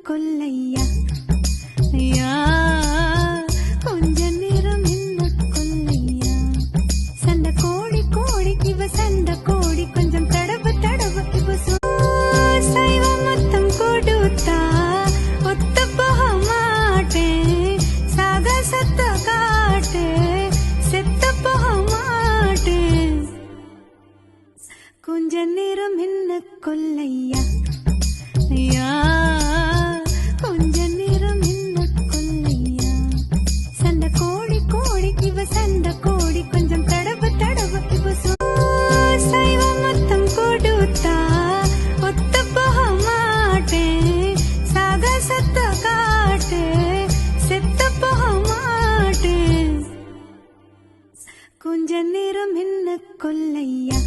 கொல்லையா ஐயா கொஞ்ச நேரம் என்ன கொல்லையா சண்டை கோழி கோழி இவ சண்டை கோழி கொஞ்சம் தடவு தடவு இவ சைவ மொத்தம் கொடுத்தா ஒத்து போக மாட்டேன் சாகசத்த காட்டு செத்த போக மாட்டேன் கொஞ்ச நேரம் என்ன கொல்லையா ஐயா கொஞ்ச நேரம் என்ன கொல்லையா சண்டை கோழி கோழி இவ சண்டை கோழி கொஞ்சம் தடவு தடவு இவ சைவ மொத்தம் கொடுத்தா ஒத்து போக மாட்டேன் சாகசத்த காட்டு செத்த போக மாட்டேன் கொஞ்ச நேரம் என்ன கொல்லையா